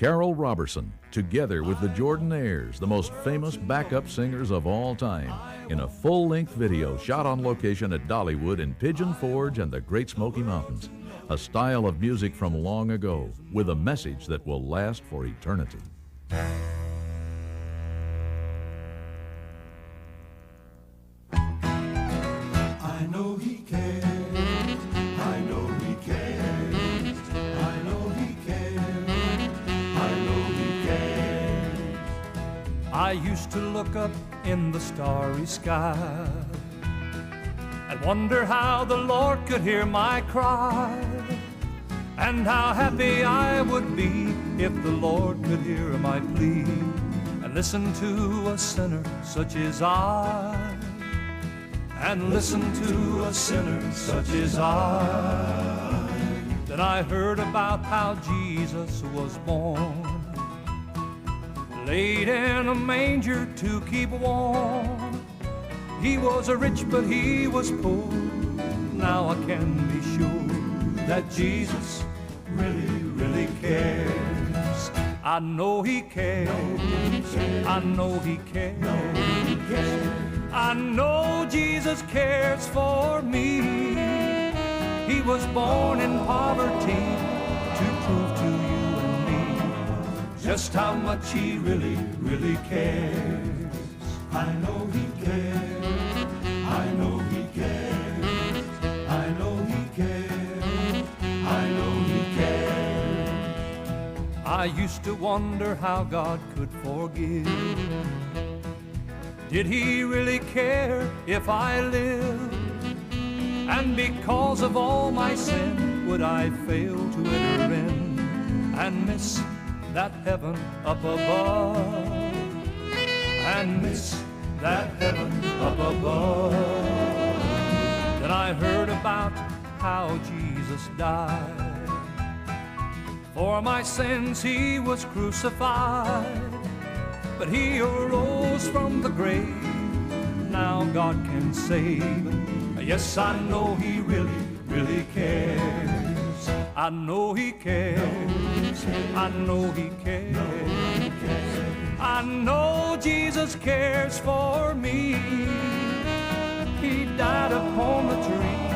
Carroll Roberson, together with the Jordanaires, the most famous backup singers of all time, in a full-length video shot on location at Dollywood in Pigeon Forge and the Great Smoky Mountains. A style of music from long ago, with a message that will last for eternity. I know he cares, I know he cares, I know he cares, I know he cares. I used to look up in the starry sky and wonder how the Lord could hear my cry, and how happy I would be if the Lord could hear my plea and listen to a sinner such as I, and listen to a sinner such as I. Then I heard about how Jesus was born, laid in a manger to keep warm. He was rich, but he was poor. Now I can be sure that Jesus really, really cares. I know he cares. I know he cares. I know Jesus cares for me. He was born in poverty to prove to you and me just how much he really, really cares. I know he cares, I know he cares, I know he cares, I know he cares. I used to wonder how God could forgive. Did he really care if I lived? And because of all my sin, would I fail to enter in and miss that heaven up above? And miss that heaven up above. Then I heard about how Jesus died. For my sins he was crucified, but he arose from the grave. Now God can save. Yes, I know he really, really cares. I know he cares. I know he cares. I know Jesus cares for me. He died upon the tree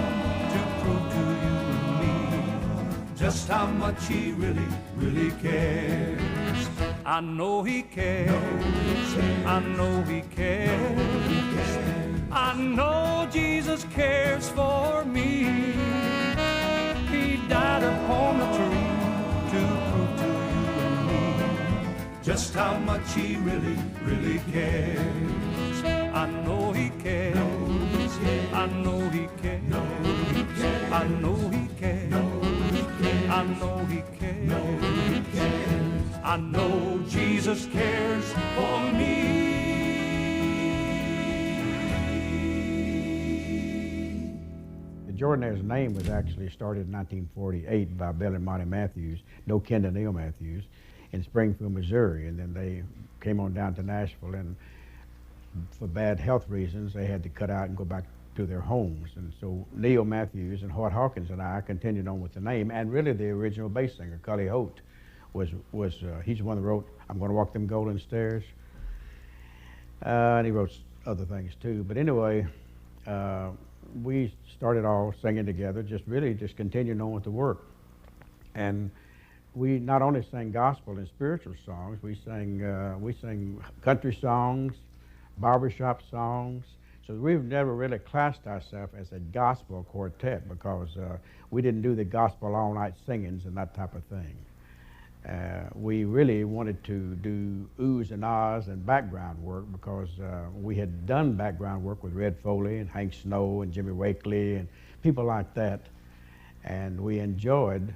to prove to you and me just how much he really, really cares. I know he cares. I know he cares. I know Jesus cares for me. He died upon the tree to prove to you and me just how much he really, really cares. I know he cares. I know he cares. I know he cares. I know he cares. I know Jesus cares for me. The Jordanaires' name was actually started in 1948 by Bill and Monty Matthews, no kin to Neil Matthews, in Springfield, Missouri. And then they came on down to Nashville, and for bad health reasons, they had to cut out and go back to their homes. And so Neil Matthews and Hart Hawkins and I continued on with the name, and really the original bass singer, Cully Holt, he's the one that wrote I'm Gonna Walk Them Golden Stairs. And he wrote other things too. But anyway, we started all singing together, just continuing on with the work. And we not only sang gospel and spiritual songs, we sang country songs, barbershop songs. So we've never really classed ourselves as a gospel quartet, because we didn't do the gospel all-night singings and that type of thing. We really wanted to do oohs and ahs and background work, because we had done background work with Red Foley and Hank Snow and Jimmy Wakely and people like that. And we enjoyed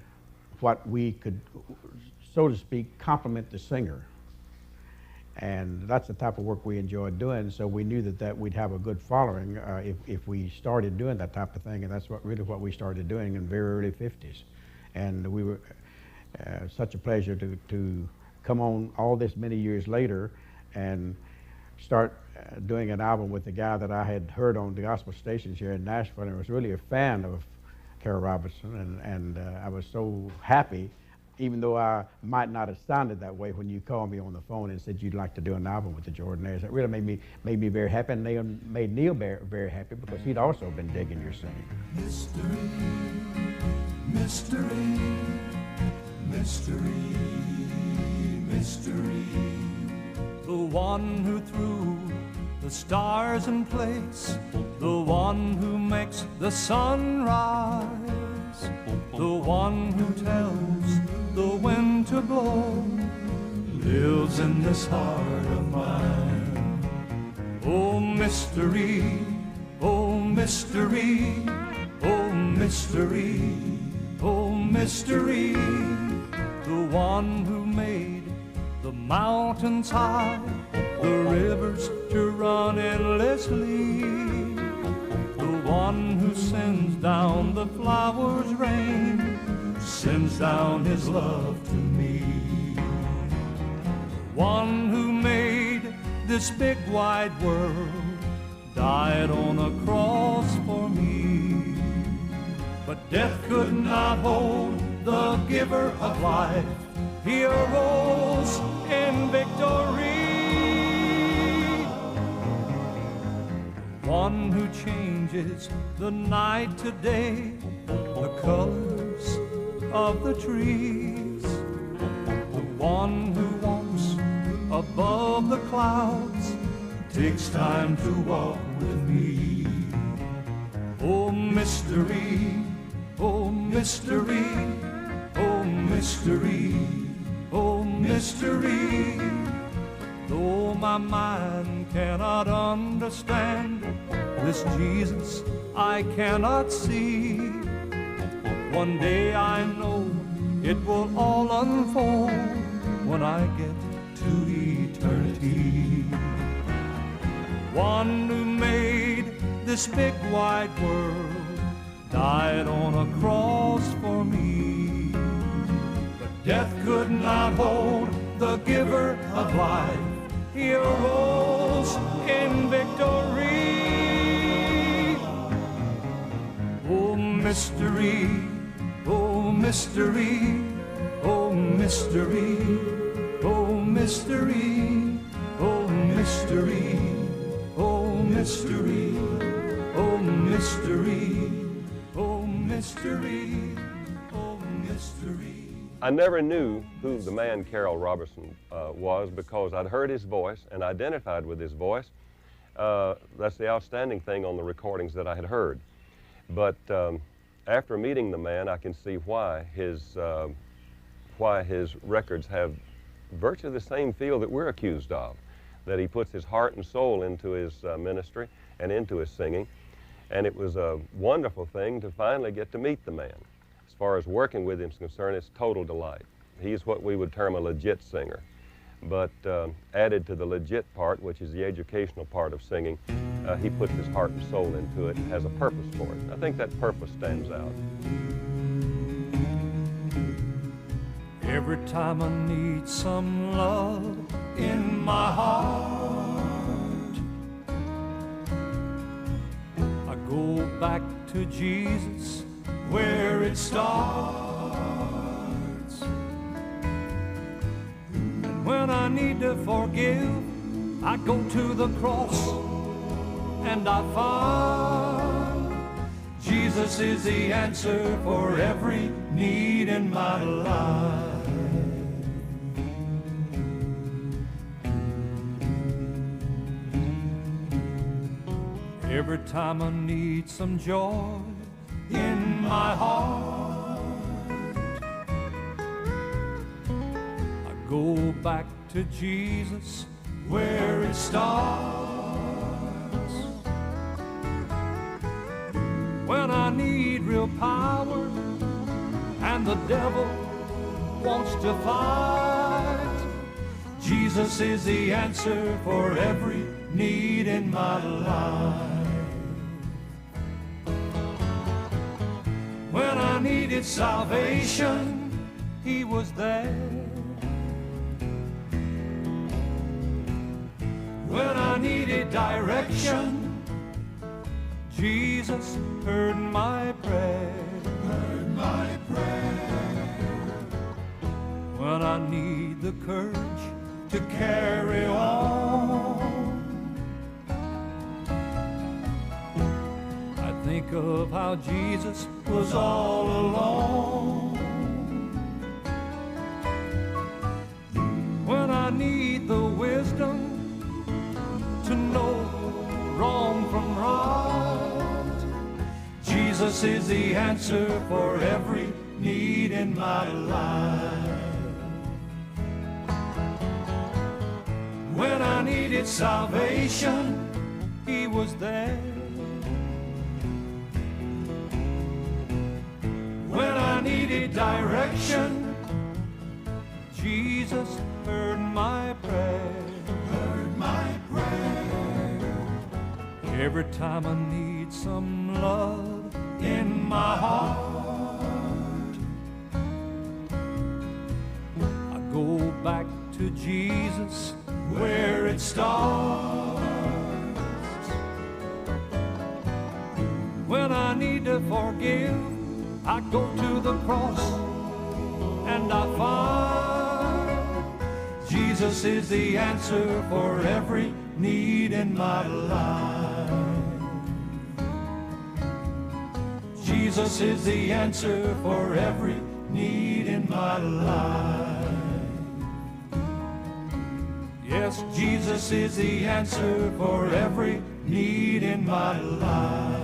what we could, so to speak, compliment the singer. And that's the type of work we enjoyed doing, so we knew that we'd have a good following if we started doing that type of thing, and that's really what we started doing in the very early 50s. And we were such a pleasure to come on all this many years later and start doing an album with the guy that I had heard on the gospel stations here in Nashville, and was really a fan of Carroll Roberson, and I was so happy even though I might not have sounded that way when you called me on the phone and said you'd like to do an album with the Jordanaires. It really made me very happy, and made Neil very happy because he'd also been digging your singing. Mystery, mystery, mystery, mystery. The one who threw the stars in place, the one who makes the sun rise, the one who tells the wind to blow, lives in this heart of mine. Oh mystery, oh mystery, oh mystery, oh mystery. The one who made the mountains high, the rivers to run endlessly, the one who sends down the flowers' rain, sends down his love to me. The one who made this big wide world died on a cross for me, but death could not hold the giver of life. He arose in victory. One who changes the night to day, the colors of the trees, the one who walks above the clouds, takes time to walk with me. Oh mystery, oh mystery, oh mystery, oh mystery. Though my mind cannot understand this Jesus I cannot see, one day I know it will all unfold when I get to eternity. One who made this big wide world died on a cross for me, but death could not hold the giver of life. He arose in victory. Oh mystery, oh mystery, oh mystery, oh mystery, oh mystery, oh mystery, oh mystery, oh mystery, oh mystery. I never knew who the man Carroll Roberson was because I'd heard his voice and identified with his voice. That's the outstanding thing on the recordings that I had heard. But after meeting the man, I can see why his records have virtually the same feel that we're accused of, that he puts his heart and soul into his ministry and into his singing. And it was a wonderful thing to finally get to meet the man. As far as working with him is concerned, it's total delight. He's what we would term a legit singer. But added to the legit part, which is the educational part of singing, he puts his heart and soul into it and has a purpose for it. I think that purpose stands out. Every time I need some love in my heart, I go back to Jesus where it starts. And when I need to forgive, I go to the cross and I find Jesus is the answer for every need in my life. Every time I need some joy in my heart, I go back to Jesus where it starts. When I need real power and the devil wants to fight, Jesus is the answer for every need in my life. When I needed salvation, he was there. When I needed direction, Jesus heard my prayer. Heard my prayer. I need the courage to carry on. I think of how Jesus Was all alone. when I need the wisdom to know wrong from right. Jesus is the answer for every need in my life. When I needed salvation, He was there. when I needed direction, Jesus heard my prayer. heard my prayer. Every time I need some love In my heart, I go back to Jesus. where it starts. When I need to forgive, I go to the cross and I find Jesus is the answer for every need in my life. Jesus is the answer for every need in my life. yes, Jesus is the answer for every need in my life.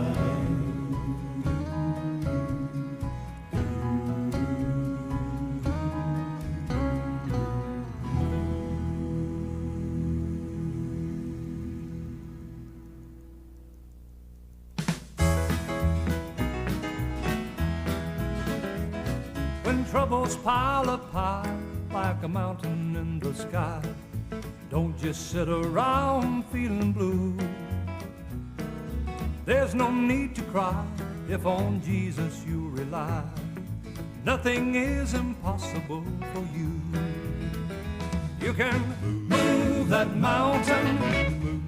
when troubles pile up high like a mountain in the sky, don't just sit around feeling blue. There's no need to cry if on Jesus you rely. Nothing is impossible for you. You can Move that mountain,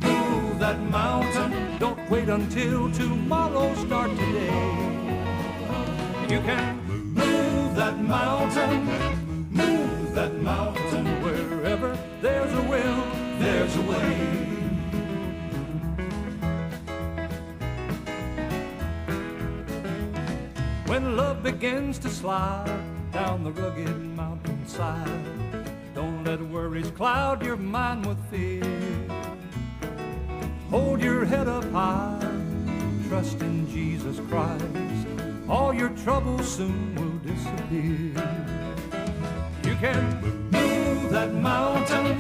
move that mountain. don't wait until tomorrow, start today. You can Move that mountain, move that mountain. wherever there's a will, There's a way. when love begins to slide down the rugged mountainside, don't let worries cloud your mind with fear. Hold your head up high, trust in Jesus Christ. All your troubles soon will disappear. You can Move that mountain,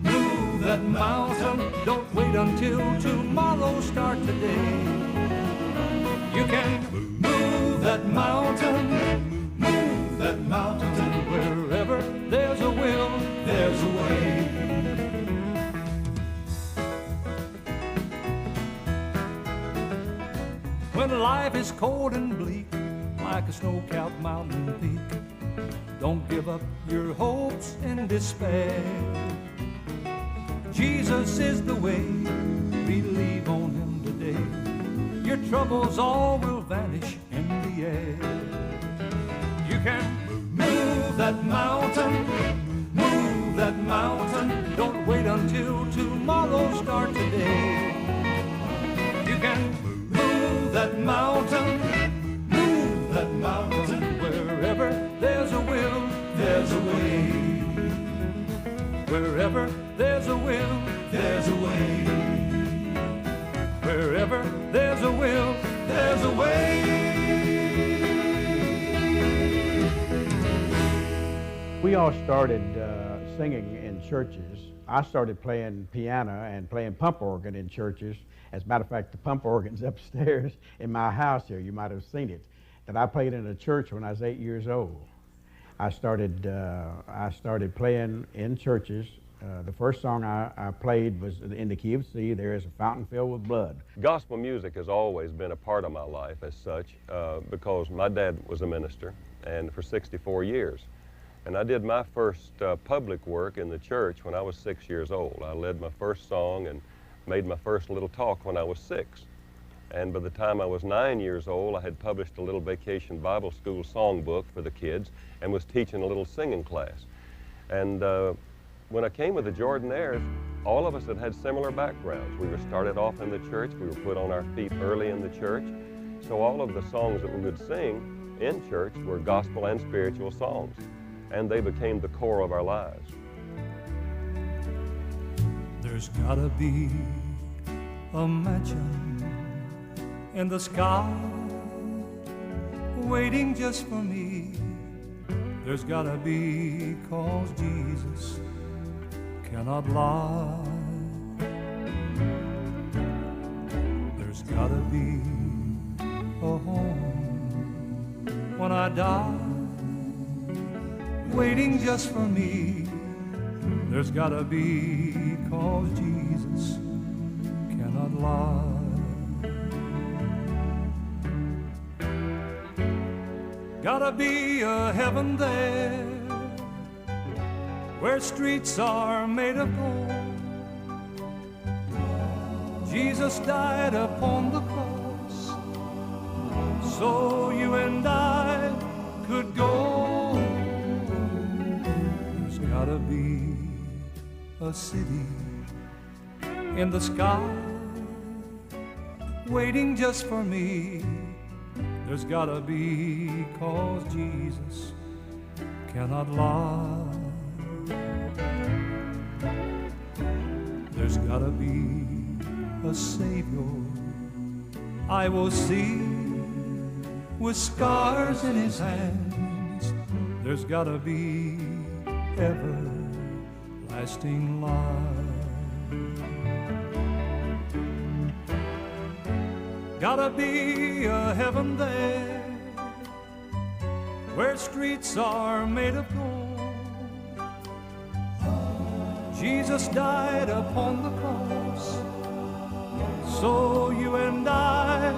move that mountain. don't wait until tomorrow, start today. You can Move that mountain, move that mountain. wherever there's a will, There's a way. when life is cold and bleak like a snow-capped mountain peak, don't give up your hopes in despair. Jesus is the way, believe on Him today. Your troubles all will vanish in the air. You can Move that mountain, move that mountain. don't wait until tomorrow, start today. You can Move that mountain, move that mountain. wherever there's a will, There's a way. wherever there's a will, There's a way. wherever there's a will, There's a way. We all started singing in churches. I started playing piano and playing pump organ in churches. As a matter of fact, the pump organ's upstairs in my house here. You might have seen it. That I played in a church when I was 8 years old. I started playing in churches. The first song I played was in the key of C, There is a Fountain Filled with Blood. Gospel music has always been a part of my life as such, because my dad was a minister, and for 64 years. And I did my first public work in the church when I was 6 years old. I led my first song and made my first little talk when I was 6. And by the time I was 9 years old, I had published a little vacation Bible school songbook for the kids and was teaching a little singing class. And when I came with the Jordanaires, all of us had similar backgrounds. We were started off in the church. We were put on our feet early in the church. So all of the songs that we would sing in church were gospel and spiritual songs. And they became the core of our lives. There's gotta be a mansion in the sky waiting just for me. There's gotta be, 'cause Jesus cannot lie. There's gotta be a home when I die waiting just for me. There's gotta be, 'cause Jesus cannot lie. Gotta be a heaven there where streets are made of gold. Jesus died upon the cross so you and I could go. There's gotta be a city in the sky waiting just for me. There's gotta be, 'cause Jesus cannot lie. There's gotta be a Savior I will see with scars in his hands. There's gotta be everlasting life. Gotta be a heaven there where streets are made of gold. Jesus died upon the cross so you and I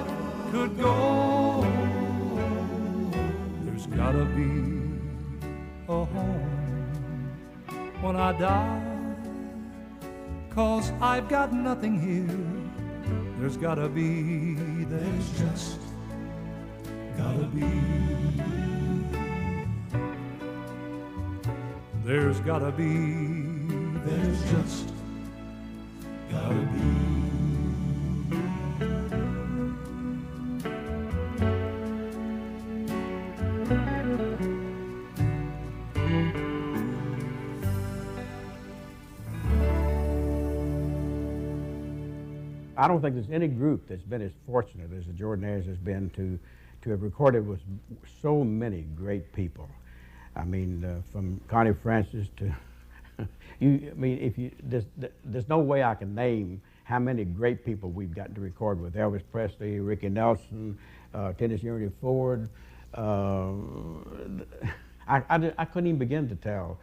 could go. There's gotta be a home when I die, 'cause I've got nothing here. There's gotta be, there's just gotta be. There's gotta be, there's just gotta be. I don't think there's any group that's been as fortunate as the Jordanaires has been to have recorded with so many great people. I mean, from Connie Francis to there's no way I can name how many great people we've gotten to record with. Elvis Presley, Ricky Nelson, Tennessee Ernie Ford. I couldn't even begin to tell.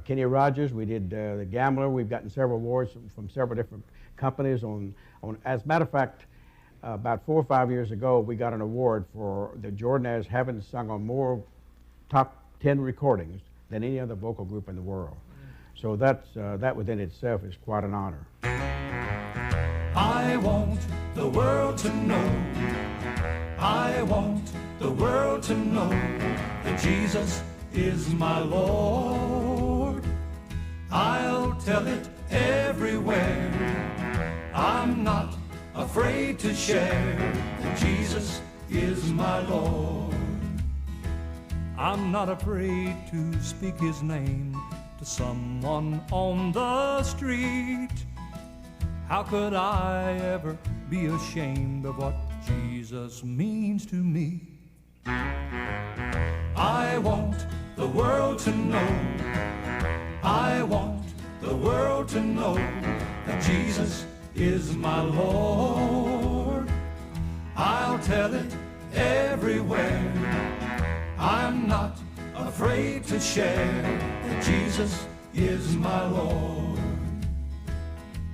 Kenny Rogers, we did The Gambler. We've gotten several awards from several different companies on. As a matter of fact, about 4 or 5 years ago, we got an award for the Jordanaires having sung on more top 10 recordings than any other vocal group in the world. So that within itself is quite an honor. I want the world to know, I want the world to know that Jesus is my Lord. I'll tell it everywhere. I'm not afraid to share that Jesus is my Lord. I'm not afraid to speak his name to someone on the street. How could I ever be ashamed of what Jesus means to me? I want the world to know, I want the world to know that Jesus is my Lord. I'll tell it everywhere. I'm not afraid to share that Jesus is my Lord.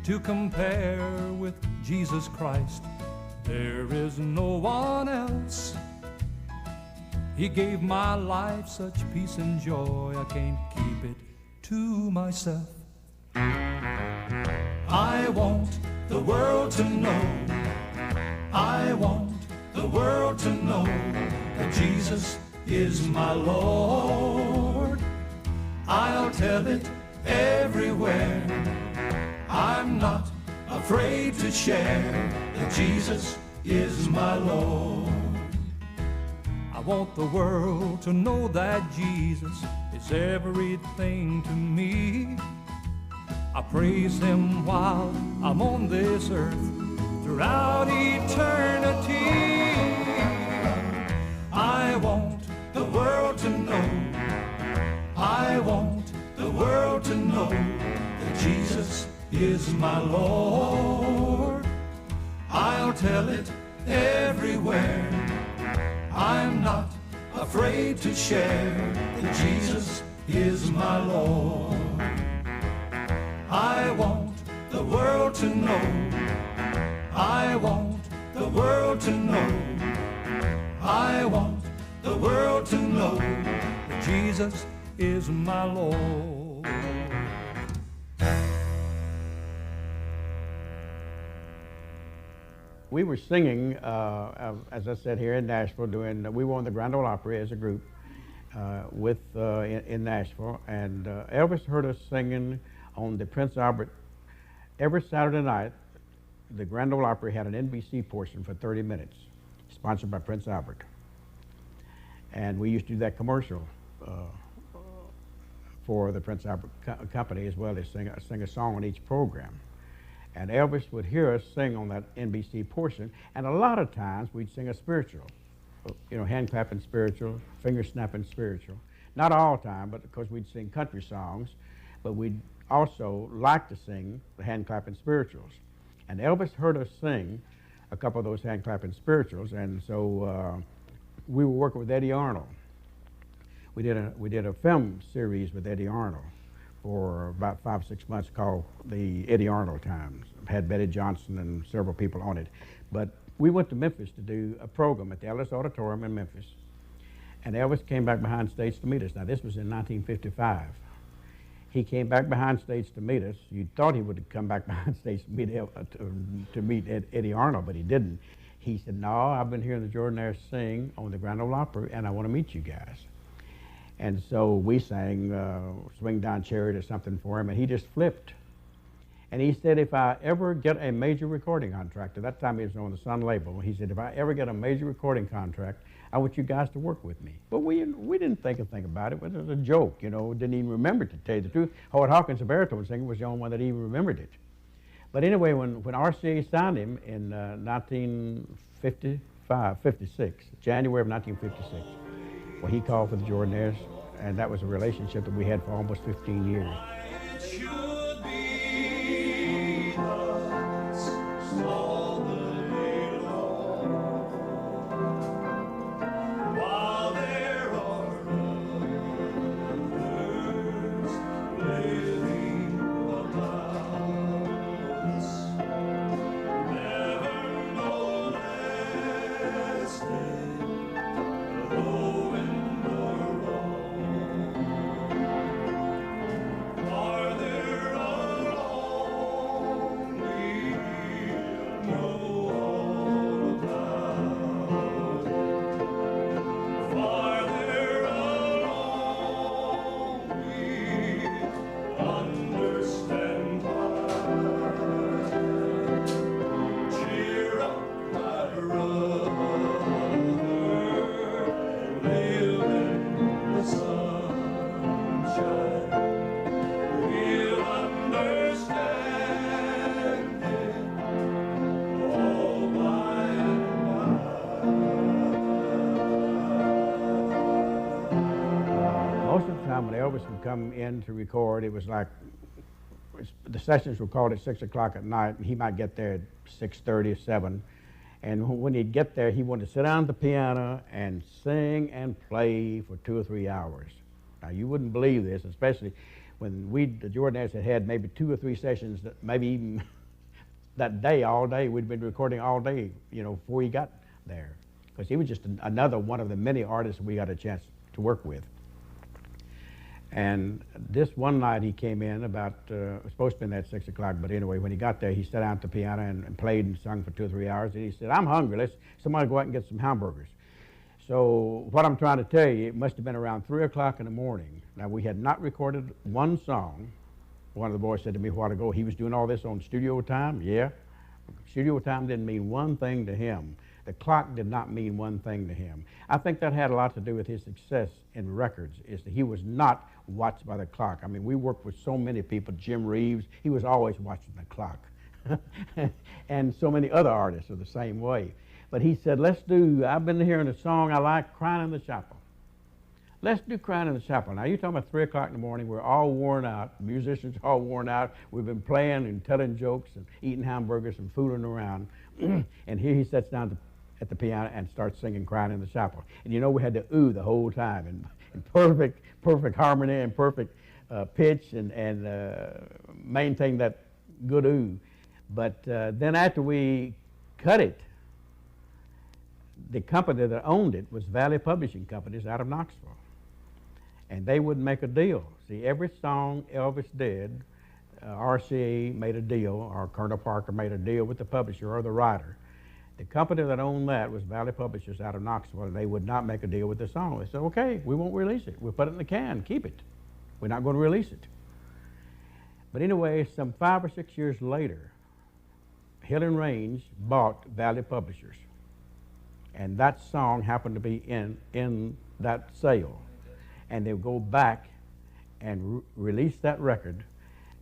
To compare with Jesus Christ, there is no one else. He gave my life such peace and joy, I can't keep it to myself. I want the world to know, I want the world to know that Jesus is my Lord. I'll tell it everywhere. I'm not afraid to share that Jesus is my Lord. I want the world to know that Jesus is everything to me. I praise Him while I'm on this earth throughout eternity. I want the world to know, I want the world to know that Jesus is my Lord. I'll tell it everywhere. I'm not afraid to share that Jesus is my Lord. I want the world to know, I want the world to know, I want the world to know that Jesus is my Lord. We were singing, as I said, here in Nashville, we were on the Grand Ole Opry as a group in Nashville, and Elvis heard us singing on the Prince Albert. Every Saturday night, the Grand Ole Opry had an NBC portion for 30 minutes, sponsored by Prince Albert. And we used to do that commercial for the Prince Albert Company, as well as sing a song on each program. And Elvis would hear us sing on that NBC portion, and a lot of times we'd sing a spiritual, hand clapping spiritual, finger snapping spiritual. Not all the time, but because we'd sing country songs, but we'd also like to sing the hand clapping spirituals. And Elvis heard us sing a couple of those hand clapping spirituals, and so we were working with Eddie Arnold. We did a film series with Eddie Arnold for about 5 or 6 months called the Eddie Arnold Times. Had Betty Johnson and several people on it. But we went to Memphis to do a program at the Ellis Auditorium in Memphis. And Elvis came back behind stage to meet us. Now this was in 1955. He came back behind stage to meet us. You thought he would come back behind stage to meet Eddie Arnold, but he didn't. He said, "No, I've been hearing the Jordanaires sing on the Grand Ole Opry, and I want to meet you guys." And so we sang Swing Down Chariot or something for him, and he just flipped. And he said, if I ever get a major recording contract, at that time he was on the Sun label, he said, if I ever get a major recording contract, I want you guys to work with me. But we didn't think a thing about it. It was a joke, didn't even remember, to tell you the truth. Howard Hawkins, the baritone singer, was the only one that even remembered it. But anyway, when RCA signed him in 56, January of 1956, well, he called for the Jordanaires, and that was a relationship that we had for almost 15 years. It should be us all the day long, while there are others living about us, never molested, though in the wrong. Are there alone we know all about it? Farther along we understand why. Cheer up, my brother, live in the sunshine. We'll understand it all by and Most of the time when Elvis would come in to record, it was like, the sessions were called at 6 o'clock at night, and he might get there at 6:30 or 7. And when he'd get there, he wanted to sit down at the piano and sing and play for 2 or 3 hours. Now, you wouldn't believe this, especially when the Jordanaires had maybe 2 or 3 sessions, that maybe even that day, all day. We'd been recording all day, before he got there. Because he was just another one of the many artists we got a chance to work with. And this one night he came in about, it was supposed to be at 6 o'clock, but anyway, when he got there, he sat down at the piano and played and sung for 2 or 3 hours. And he said, "I'm hungry, somebody go out and get some hamburgers." So what I'm trying to tell you, it must have been around 3 o'clock in the morning Now, we had not recorded one song. One of the boys said to me a while ago, he was doing all this on studio time. Yeah. Studio time didn't mean one thing to him. The clock did not mean one thing to him. I think that had a lot to do with his success in records, is that he was not watched by the clock. I mean, we worked with so many people. Jim Reeves, he was always watching the clock. And so many other artists are the same way. But he said, I've been hearing a song I like, Crying in the Chapel. Let's do Crying in the Chapel. Now, you're talking about 3 o'clock in the morning. We're all worn out. Musicians are all worn out. We've been playing and telling jokes and eating hamburgers and fooling around. And here he sits down at the piano and starts singing Crying in the Chapel. And you know, we had to ooh the whole time in perfect harmony and perfect pitch and maintain that good ooh. But then after we cut it, the company that owned it was Valley Publishing Companies out of Knoxville. And they wouldn't make a deal. See, every song Elvis did, RCA made a deal, or Colonel Parker made a deal with the publisher or the writer. The company that owned that was Valley Publishers out of Knoxville, and they would not make a deal with the song. They said, okay, we won't release it. We'll put it in the can, keep it. We're not going to release it. But anyway, some 5 or 6 years later, Hill and Range bought Valley Publishers. And that song happened to be in that sale. And they would go back and release that record.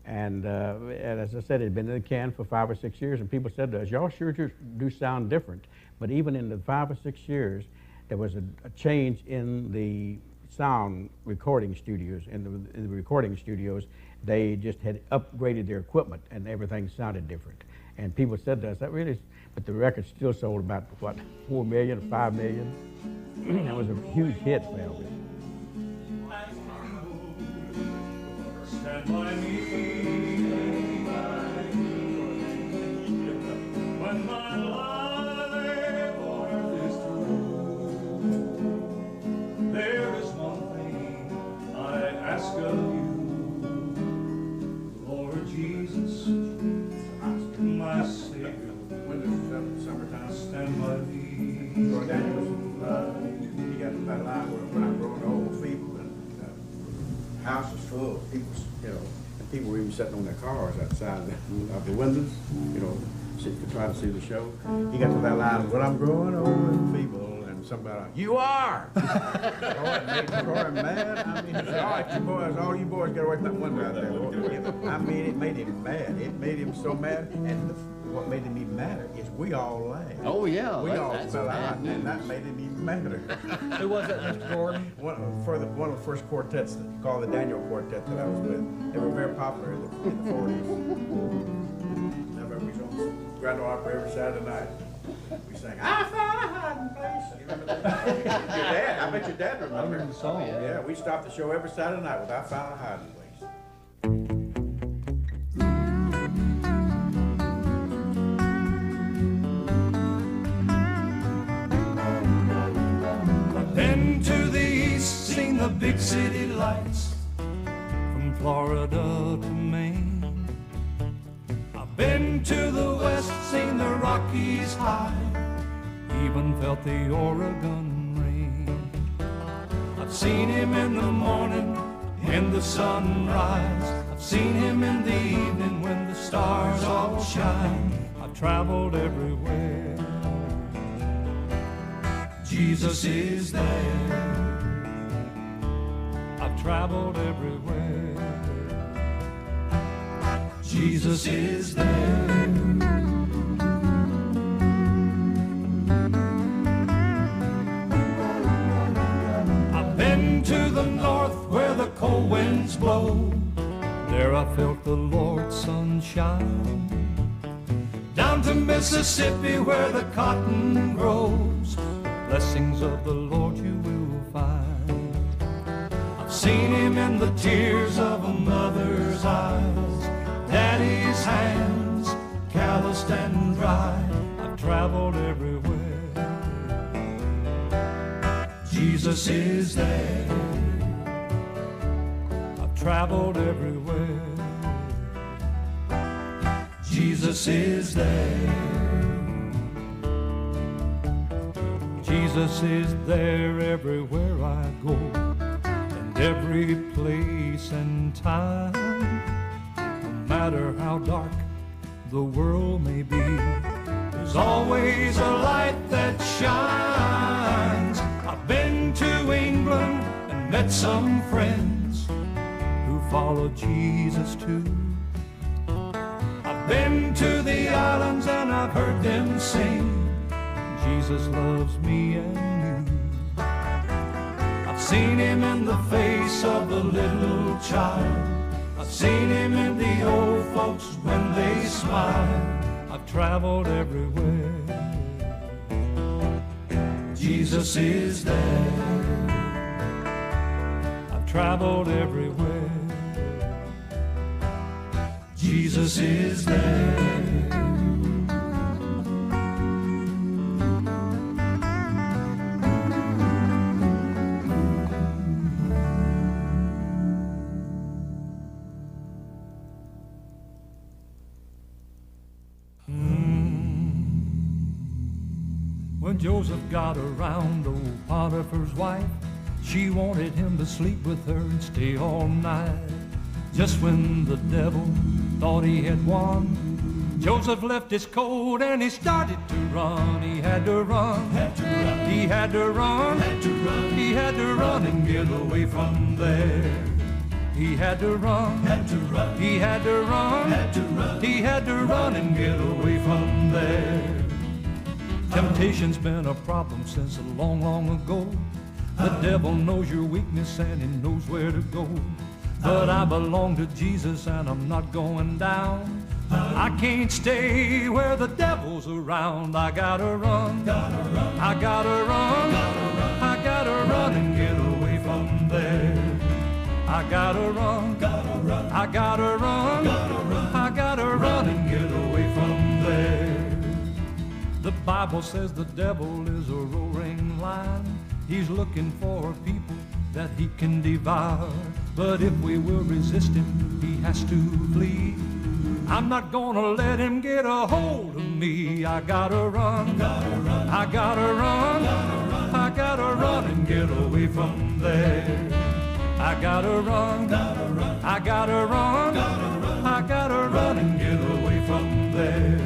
And as I said, it had been in the can for 5 or 6 years, and people said to us, y'all sure do sound different. But even in the 5 or 6 years, there was a change in the sound recording studios. In the recording studios, they just had upgraded their equipment, and everything sounded different. And people said to us, that really, but the record still sold about, what, 4 million or 5 million? That was a huge hit for Elvis. Stand by me when my life on earth is through. There is one thing I ask of you, Lord Jesus, my Savior. When it's summertime, stand by me. He got that line where when I'm growing old, feeble, and the house is full of people, you know, and people were even sitting on their cars outside of the windows, you know, trying to see the show. He got to that line, when I'm growing old and feeble, and somebody, you are! Oh, it made Troy mad. I mean, he said, all you boys get away from that window out there. I mean, it made him mad. It made him so mad, and what made him even madder is we all laughed. Oh, yeah. We all fell out, and that made him even madder. Who was that, Mr. Gordon? One of the first quartets called the Daniel Quartet that I was with. They were very popular in the 40s. I remember we was on Grand Ole Opry every Saturday night. We sang, I found a hiding place. You remember that? Your dad, I bet your dad remembers. I remember the song. Yeah, we stopped the show every Saturday night with I found a hiding place. Been to the east, seen the big city lights, from Florida to Maine. I've been to the west, seen the Rockies high, even felt the Oregon rain. I've seen him in the morning, in the sunrise. I've seen him in the evening when the stars all shine. I've traveled everywhere. Jesus is there. I've traveled everywhere. Jesus is there. I've been to the north where the cold winds blow. There I felt the Lord's sunshine. Down to Mississippi where the cotton grows. Blessings of the Lord you will find. I've seen him in the tears of a mother's eyes, daddy's hands, calloused and dry. I've traveled everywhere. Jesus is there. I've traveled everywhere. Jesus is there. Jesus is there everywhere I go, and every place and time. No matter how dark the world may be, there's always a light that shines. I've been to England and met some friends who follow Jesus too. I've been to the islands and I've heard them sing, Jesus loves me and you. I've seen him in the face of the little child. I've seen him in the old folks when they smile. I've traveled everywhere. Jesus is there. I've traveled everywhere. Jesus is there. When Joseph got around old Potiphar's wife, she wanted him to sleep with her and stay all night. Just when the devil thought he had won, Joseph left his coat and he started to run. He had to run, he had to run, he had to run and get away from there. He had to run, he had to run, he had to run and get away from there. Temptation's been a problem since long, long ago. The devil knows your weakness and he knows where to go. But I belong to Jesus and I'm not going down. I can't stay where the devil's around. I gotta run, I gotta run, I gotta run and get away from there. I gotta run, I gotta run, I gotta run and get away from there. The Bible says the devil is a roaring lion. He's looking for people that he can devour. But if we will resist him, he has to flee. I'm not gonna let him get a hold of me. I gotta run, I gotta run, I gotta run and get away from there. I gotta run, I gotta run, I gotta run and get away from there.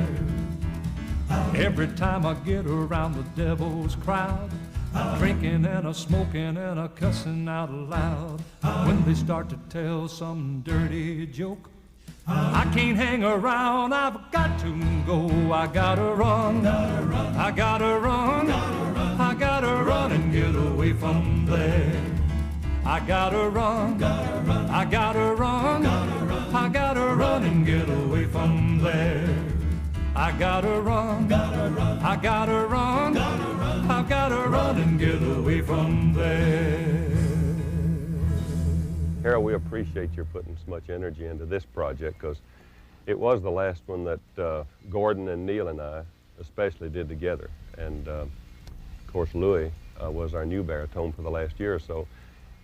Every time I get around the devil's crowd, drinking and a smoking and a cussing out loud. When they start to tell some dirty joke, I can't hang around, I've got to go. I gotta run, I gotta run, I gotta run and get away from there. I gotta run, I gotta run, I gotta run and get away from there. I gotta run, I gotta run, I gotta run and get away from there. Carroll, we appreciate your putting so much energy into this project because it was the last one that Gordon and Neil and I especially did together. And of course Louis was our new baritone for the last year or so.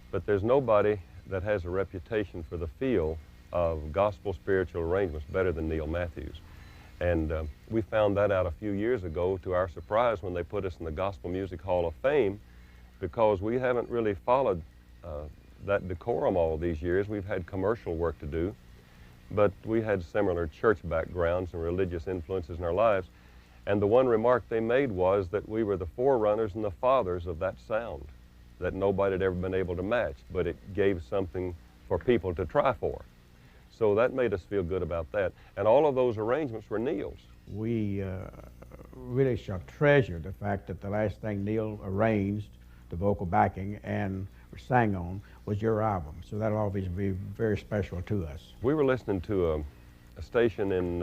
But there's nobody that has a reputation for the feel of gospel spiritual arrangements better than Neil Matthews. And we found that out a few years ago to our surprise when they put us in the Gospel Music Hall of Fame, because we haven't really followed that decorum all these years. We've had commercial work to do, but we had similar church backgrounds and religious influences in our lives. And the one remark they made was that we were the forerunners and the fathers of that sound that nobody had ever been able to match, but it gave something for people to try for. So that made us feel good about that. And all of those arrangements were Neil's. We really shall treasure the fact that the last thing Neil arranged, the vocal backing, and sang on was your album. So that'll always be very special to us. We were listening to a station in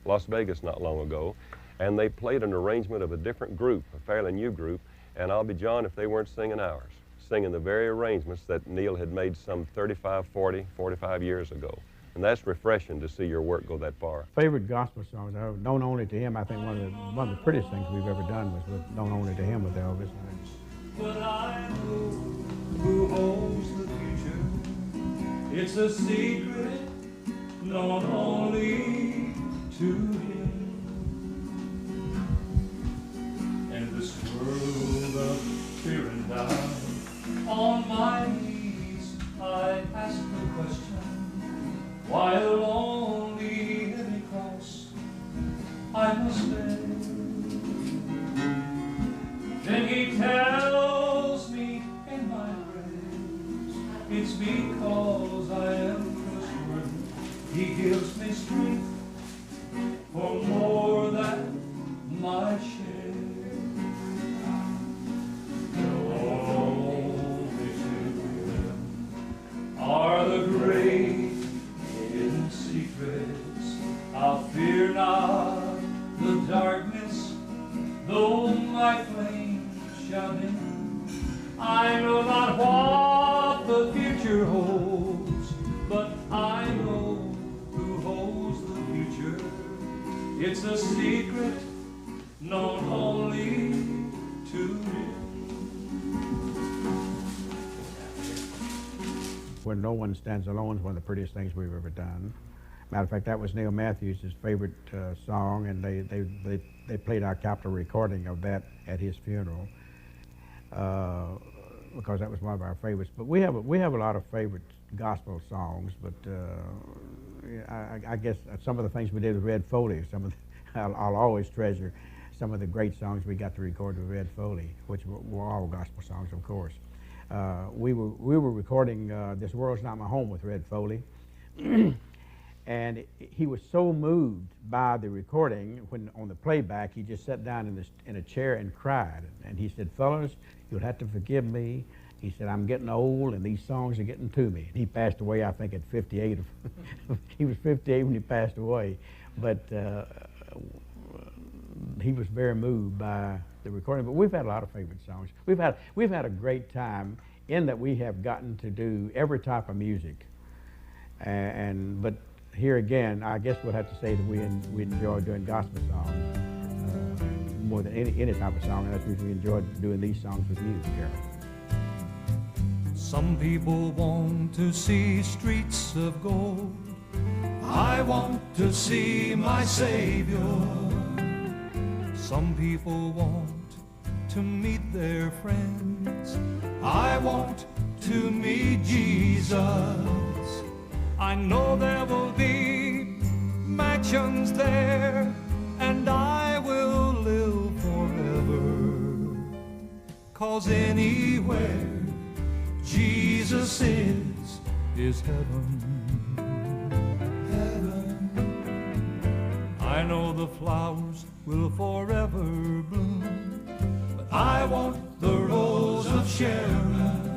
Las Vegas not long ago, and they played an arrangement of a different group, a fairly new group, and I'll be John if they weren't singing ours, singing the very arrangements that Neil had made some 35, 40, 45 years ago. And that's refreshing to see your work go that far. Favorite gospel songs, known only to him. I think one of the prettiest things we've ever done was with Known Only to Him with Elvis. But I know who holds the future. It's a secret known only to him. And this world of fear and doubt, on my knees ask the question, why a lonely heavy cross I must bear. Then he tells me in my prayers, it's because I am trustworthy. He gives me strength for more than my share. Are the great hidden secrets. I'll fear not the darkness, though my flames shall dim. I know not what the future holds, but I know who holds the future. It's a secret known only to Him. When No One Stands Alone is one of the prettiest things we've ever done. Matter of fact, that was Neil Matthews' favorite song, and they played our Capitol recording of that at his funeral because that was one of our favorites. But we have a lot of favorite gospel songs. But I guess some of the things we did with Red Foley, I'll always treasure some of the great songs we got to record with Red Foley, which were all gospel songs, of course. We were recording This World's Not My Home with Red Foley, and he was so moved by the recording, when on the playback, he just sat down in a chair and cried. And he said, fellas, you'll have to forgive me. He said, I'm getting old and these songs are getting to me. He passed away, I think, at 58. He was 58 when he passed away. But he was very moved by the recording. But we've had a lot of favorite songs. We've had a great time in that we have gotten to do every type of music. But here again, I guess we'll have to say that we enjoy doing gospel songs more than any type of song, and that's because we enjoy doing these songs with you, Carol. Some people want to see streets of gold. I want to see my Savior. Some people want to meet their friends. I want to meet Jesus. I know there will be mansions there, and I will live forever. 'Cause anywhere Jesus is heaven. Heaven. I know the flowers will forever bloom, but I want the rose of Sharon.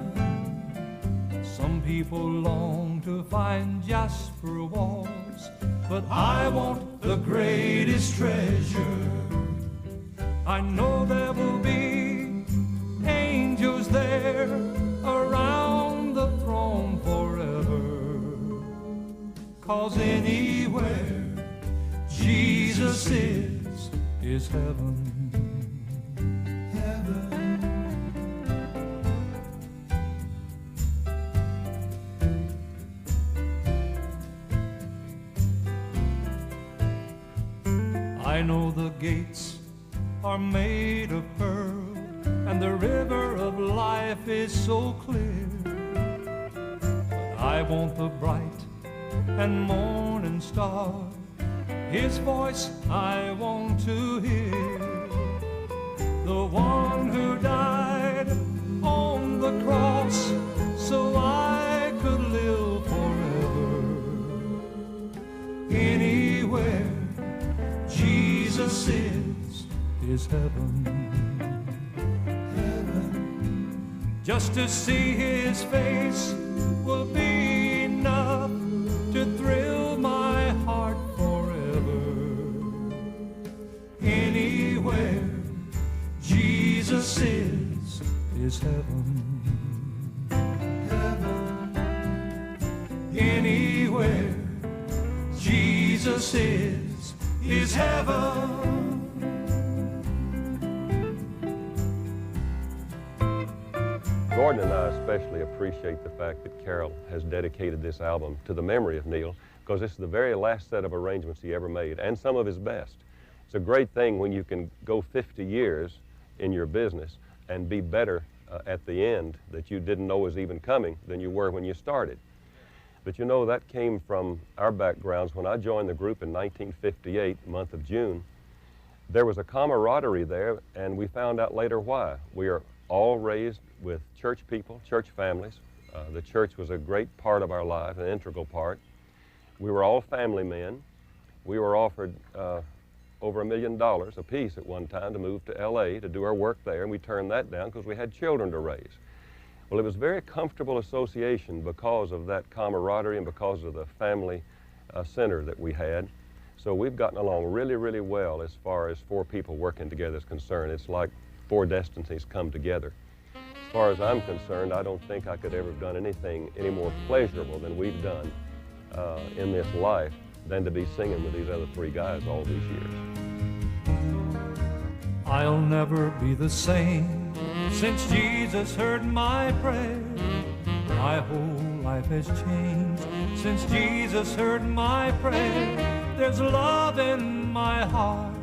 Some people long to find jasper walls, but I want the greatest treasure. I know there will be angels there around the throne forever. 'Cause anywhere Jesus is heaven. I know the gates are made of pearl, and the river of life is so clear. But I want the bright and morning star, His voice I want to hear. The one who died on the cross so I could live forever. Anywhere Jesus is heaven. Heaven. Just to see His face will be enough to thrill my heart forever. Anywhere Jesus is heaven. Heaven. Anywhere Jesus is heaven. Gordon and I especially appreciate the fact that Carroll has dedicated this album to the memory of Neil, because this is the very last set of arrangements he ever made, and some of his best. It's a great thing when you can go 50 years in your business and be better at the end that you didn't know was even coming than you were when you started. But you know, that came from our backgrounds. When I joined the group in 1958, month of June, there was a camaraderie there, and we found out later why. We are all raised with church people, church families. The church was a great part of our life, an integral part. We were all family men. We were offered over $1 million apiece at one time to move to LA to do our work there, and we turned that down because we had children to raise. Well, it was a very comfortable association because of that camaraderie and because of the family center that we had. So we've gotten along really, really well as far as four people working together is concerned. It's like four destinies come together. As far as I'm concerned, I don't think I could ever have done anything any more pleasurable than we've done in this life than to be singing with these other three guys all these years. I'll never be the same since Jesus heard my prayer. My whole life has changed since Jesus heard my prayer. There's love in my heart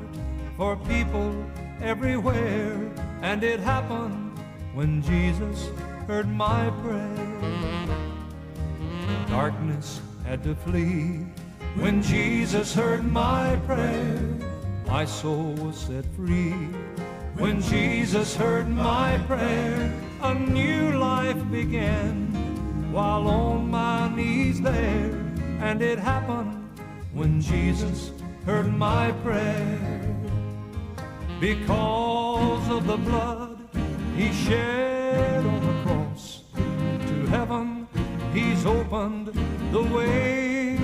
for people everywhere, and it happened when Jesus heard my prayer. Darkness had to flee when Jesus heard my prayer. My soul was set free when Jesus heard my prayer. A new life began while on my knees there, and it happened when Jesus heard my prayer. Because of the blood he shed on the cross, to heaven he's opened the way.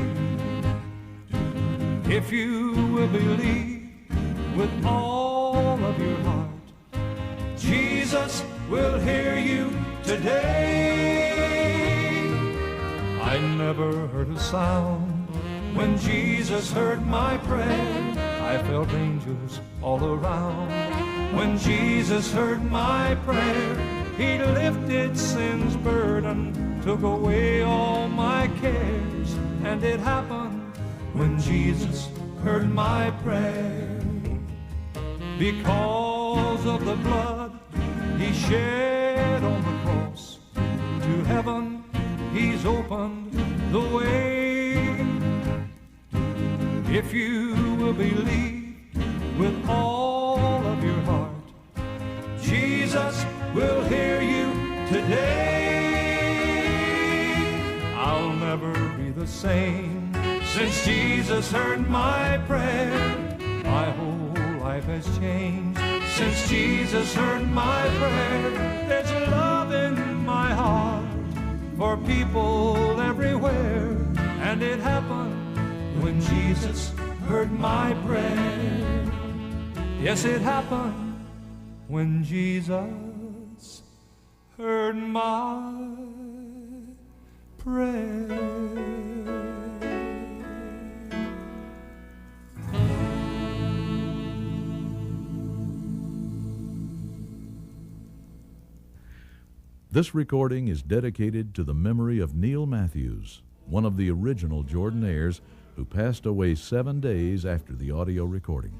If you will believe with all of your heart, Jesus will hear you today. I never heard a sound when Jesus heard my prayer. I felt angels all around when Jesus heard my prayer. He lifted sin's burden, took away all my cares, and it happened when Jesus heard my prayer. Because of the blood he shed on the cross, to heaven he's opened the way. If you will believe with all of your heart, Jesus will hear you today. I'll never be the same since Jesus heard my prayer. My whole life has changed since Jesus heard my prayer. There's love in my heart for people everywhere, and it happened when Jesus heard my prayer. Yes, it happened when Jesus heard my prayer. This recording is dedicated to the memory of Neil Matthews, one of the original Jordanaires, who passed away 7 days after the audio recording.